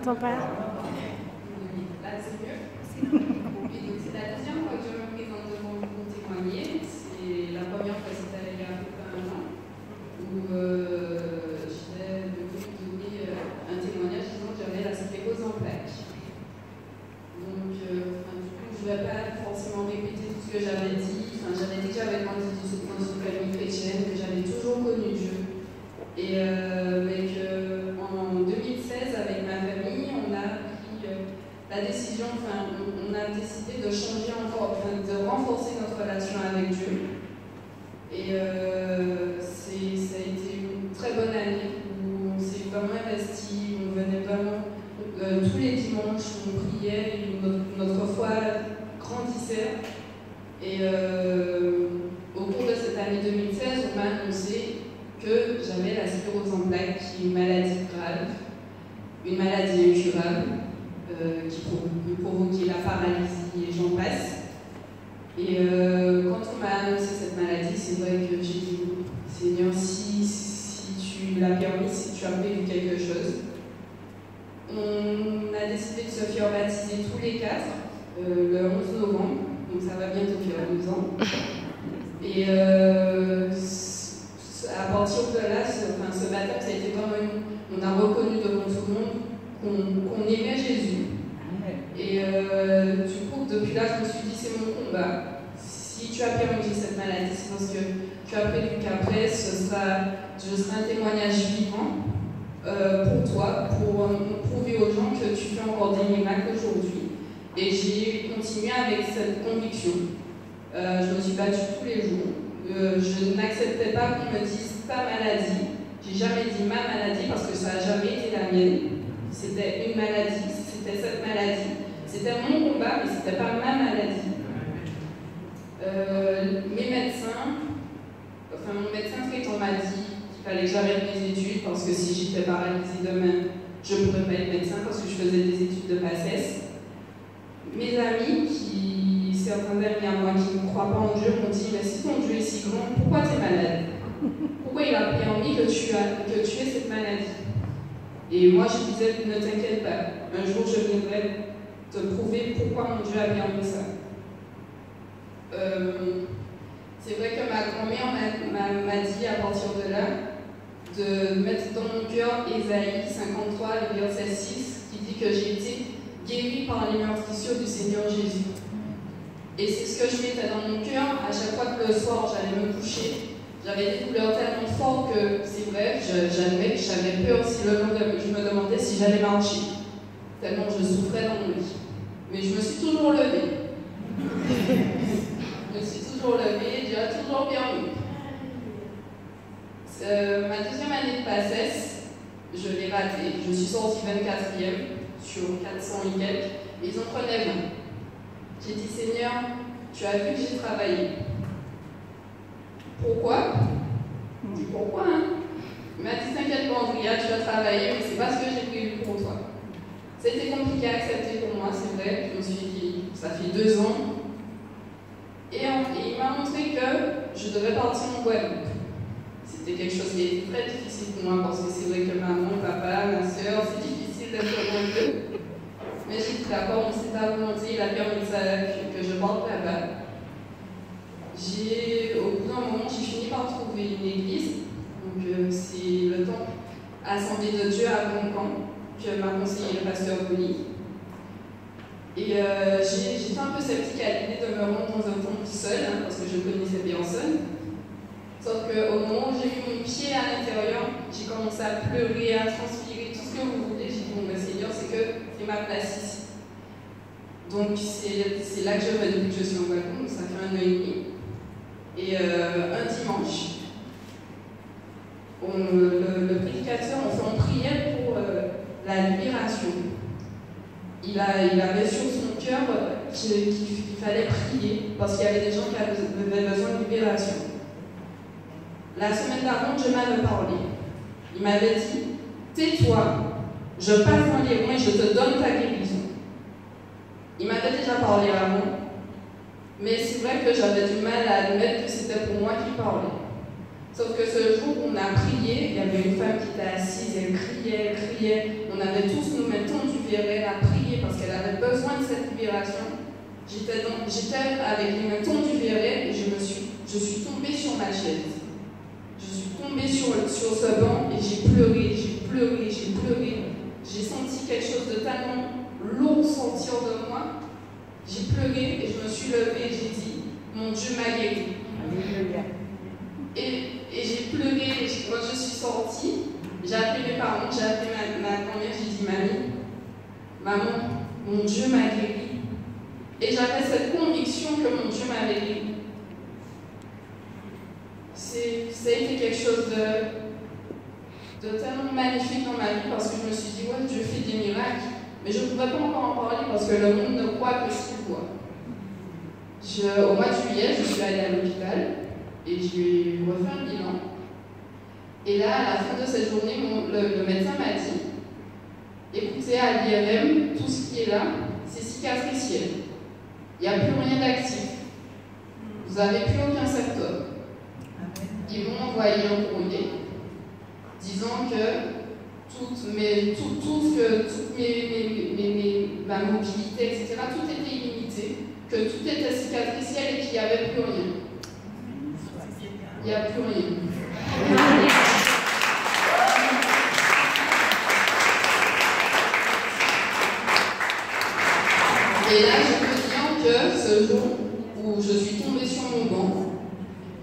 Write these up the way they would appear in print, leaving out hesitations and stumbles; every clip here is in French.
t'entend pas. Là, c'est mieux. Et donc, c'est la deuxième fois que je me présente devant vous pour témoigner. C'est la première fois, c'était il y a à peu près un an, où j'avais donné un témoignage disant que j'avais la sclérose en plaques. Donc, du coup, je ne vais pas forcément répéter tout ce que j'avais dit. J'avais dit que j'avais grandi dans une famille chrétienne, que j'avais toujours connu Dieu. Et mais qu'en 2016, avec ma famille, on a pris la décision, on a décidé de changer encore, de renforcer notre relation avec Dieu. Et ça a été une très bonne année où on s'est vraiment investi, on venait vraiment tous les dimanches, on priait, et notre foi grandissait. Et au cours de cette année 2016, on m'a annoncé que j'avais la sclérose en plaques, qui est une maladie grave, une maladie incurable, qui peut provoquer la paralysie et j'en passe. Et quand on m'a annoncé cette maladie, c'est vrai que j'ai dit, Seigneur, si tu l'as permis, si tu as prévu quelque chose. On a décidé de se faire baptiser tous les quatre, le 11 novembre, donc ça va bientôt faire 2 ans. Et à partir de là, ce baptême, ça a été vraiment on a reconnu devant tout le monde qu'on aimait Jésus. Et du coup, depuis là, je me suis dit, c'est mon combat. Si tu as permis cette maladie, c'est parce que tu as prévu qu'après, je serai un témoignage vivant pour toi, pour prouver aux gens que tu fais encore des miracles aujourd'hui. Et j'ai continué avec cette conviction. Je me suis battue tous les jours. Je n'acceptais pas qu'on me dise ta maladie. J'ai jamais dit ma maladie parce que ça n'a jamais été la mienne. C'était une maladie, c'était cette maladie. C'était mon combat, mais ce n'était pas ma maladie. Mes médecins, mon médecin traitant m'a dit qu'il fallait que j'arrête mes études parce que si j'étais paralysée demain, je ne pourrais pas être médecin parce que je faisais des études de PACES. Mes amis, certains d'amis à moi qui ne croient pas en Dieu, m'ont dit, mais si ton Dieu est si grand, pourquoi tu es malade? Pourquoi il a permis que tu aies cette maladie? Et moi, je disais, ne t'inquiète pas, un jour je viendrai te prouver pourquoi mon Dieu a permis ça. C'est vrai que ma grand-mère m'a dit à partir de là de mettre dans mon cœur Ésaïe 53, le verset 6, qui dit que j'ai été guérie par les meurtrissures du Seigneur Jésus. Et c'est ce que je mettais dans mon cœur à chaque fois que le soir j'allais me coucher. J'avais des douleurs tellement fortes que c'est vrai, j'avais peur si le lendemain je me demandais si j'allais marcher. Tellement je souffrais dans mon lit. Mais je me suis toujours levée. Je me suis toujours levée, Dieu a toujours permis. Ma deuxième année de PACES, je l'ai ratée. Je suis sortie 24e sur 400 et quelques, et ils en prenaient 20. J'ai dit, Seigneur, tu as vu que j'ai travaillé. Pourquoi? Je dis, pourquoi, hein? Il m'a dit, t'inquiète pas, Andrea, tu as travaillé, mais c'est pas ce que j'ai prévu pour toi. C'était compliqué à accepter pour moi, c'est vrai. Je me suis dit, ça fait 2 ans. Et il m'a montré que je devais partir en Guadeloupe. C'était quelque chose qui était très difficile pour moi, parce que c'est vrai que maman, papa, ma soeur, c'est difficile d'être loin d'eux. Mais j'ai dit d'accord, on s'est pas volonté, il a permis que je parte là-bas. Au bout d'un moment, j'ai fini par trouver une église. Donc c'est le temple Assemblée de Dieu à Boncan que m'a conseillé le pasteur Bonny. Et j'étais un peu sceptique à l'idée de me rendre dans un temple seul, parce que je connaissais personne. Sauf qu'au moment où j'ai mis mon pied à l'intérieur, j'ai commencé à pleurer, à transpirer, tout ce que vous voulez. J'ai dit, bon, ben, Seigneur, c'est ma place ici. Donc, c'est là que je vais depuis que je suis en Guadeloupe, ça fait 1 an et demi. Et un dimanche, le prédicateur, on priait pour la libération. Il avait sur son cœur qu'il fallait prier parce qu'il y avait des gens qui avaient besoin de libération. La semaine d'avant, Dieu m'avait parlé. Il m'avait dit, tais-toi, je passe dans les rangs et je te donne ta guérison. Il m'avait déjà parlé avant, mais c'est vrai que j'avais du mal à admettre que c'était pour moi qu'il parlait. Sauf que ce jour où on a prié, il y avait une femme qui était assise, elle criait. On avait tous nos mains tendues vers elle à prier parce qu'elle avait besoin de cette libération. J'étais avec les mains tendues vers elle et je suis tombée sur ma chaise. Je suis tombée sur ce banc et j'ai pleuré. J'ai senti quelque chose de tellement lourd sortir de moi. J'ai pleuré et je me suis levée et j'ai dit, mon Dieu m'a guéri. Et j'ai pleuré, quand je suis sortie, j'ai appelé mes parents, j'ai appelé ma grand-mère, j'ai dit, maman, mon Dieu m'a guéri. Et j'avais cette conviction que mon Dieu m'avait guéri. Ça a été quelque chose de tellement magnifique dans ma vie parce que je me suis dit, ouais, Dieu fait des miracles. Mais je ne pouvais pas encore en parler parce que le monde ne croit que ce qu'il voit. Au mois de juillet, je suis allée à l'hôpital et j'ai refait un bilan. Et là, à la fin de cette journée, le médecin m'a dit, écoutez, à l'IRM, tout ce qui est là, c'est cicatriciel. Il n'y a plus rien d'actif. Vous n'avez plus aucun symptôme. Ils m'ont envoyé un courrier disant que ma mobilité, etc., tout était illimité, que tout était cicatriciel et qu'il n'y avait plus rien. Il n'y a plus rien. Et là, je peux dire que ce jour où je suis tombée sur mon banc,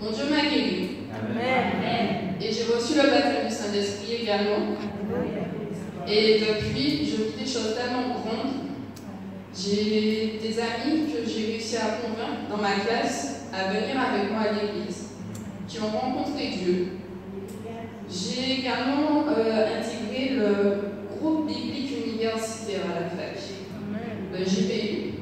mon Dieu m'a guéri. Amen. Et j'ai reçu le baptême du Saint-Esprit également. Et depuis, je vis des choses tellement grandes. J'ai des amis que j'ai réussi à convaincre dans ma classe à venir avec moi à l'église, qui ont rencontré Dieu. J'ai également intégré le groupe biblique universitaire à la fac, le GBU.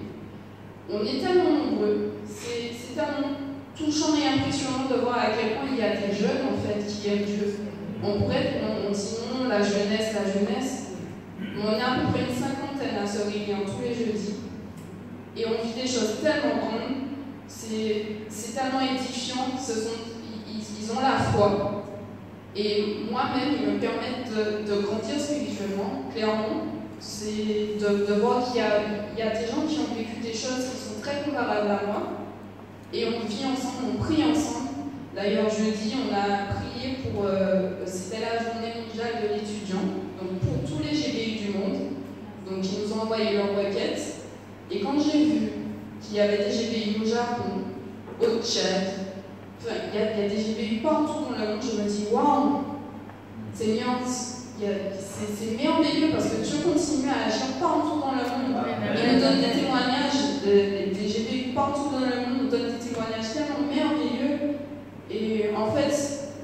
On est tellement nombreux, c'est tellement touchant et impressionnant de voir à quel point il y a des jeunes en fait qui aiment Dieu. On dit non, la jeunesse, mais on est à peu près une cinquantaine à se réunir tous les jeudis. Et on vit des choses tellement grandes, c'est tellement édifiant, ils ont la foi. Et moi-même, ils me permettent de grandir spirituellement, clairement. C'est de voir qu'il y a des gens qui ont vécu des choses qui sont très comparables à moi. Et on vit ensemble, on prie ensemble. D'ailleurs, jeudi, on a prié pour... c'était la journée mondiale de l'étudiant, donc pour tous les GBU du monde. Donc, ils nous ont envoyé leurs requêtes. Et quand j'ai vu qu'il y avait des GBU au Japon, au Tchad, enfin, il y a des GBU partout dans le monde, je me dis, waouh, Seigneur, c'est merveilleux parce que Dieu continue à agir partout dans le monde. Il nous donne des témoignages, des GBU partout dans le monde, nous donne des témoignages tellement merveilleux. Et en fait,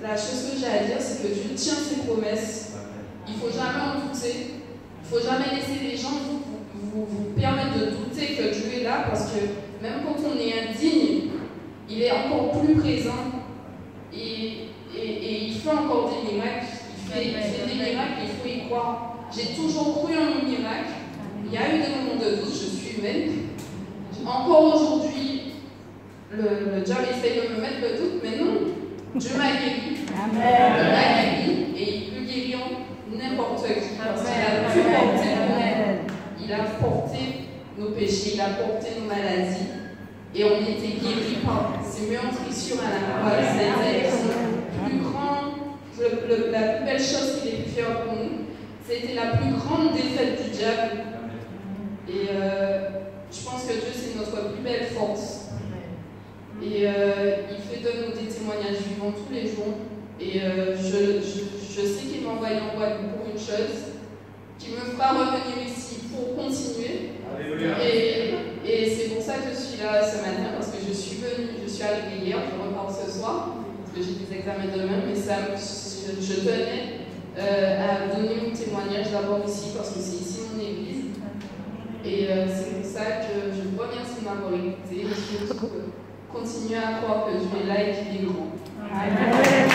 la chose que j'ai à dire, c'est que Dieu tient ses promesses. Il ne faut jamais en douter. Il ne faut jamais laisser les gens vous permettre de douter que Dieu est là parce que même quand on est indigne, il est encore plus présent et il fait encore des miracles. Il fait des miracles et il faut y croire. J'ai toujours cru en mon miracle. Il y a eu des moments de doute, je suis humaine. Encore aujourd'hui, le diable essaye de me mettre le doute, mais non, Dieu m'a guéri. Amen. Il m'a guéri et il peut guérir n'importe qui. Parce qu'il a pu porter nous. Il a porté nos péchés, il a porté nos maladies. Et on était guéris par ses meurtrissures à la croix. C'était le plus grand, la plus belle chose qu'il ait pu faire pour nous. C'était la plus grande défaite du diable. Et je pense que Dieu, c'est notre plus belle force. Et il fait de nous des témoignages vivants tous les jours. Et je sais qu'il m'a envoyé en Guadeloupe pour une chose, qui me fera revenir ici pour continuer. Et c'est pour ça que je suis là ce matin, parce que je suis arrivée hier, je repars ce soir, parce que j'ai des examens demain, mais je tenais à donner mon témoignage d'abord ici, parce que c'est ici mon église. Et c'est pour ça que je vous remercie de m'avoir écouté. Et je continue à croire que Dieu est là et qu'il est grand. Amen.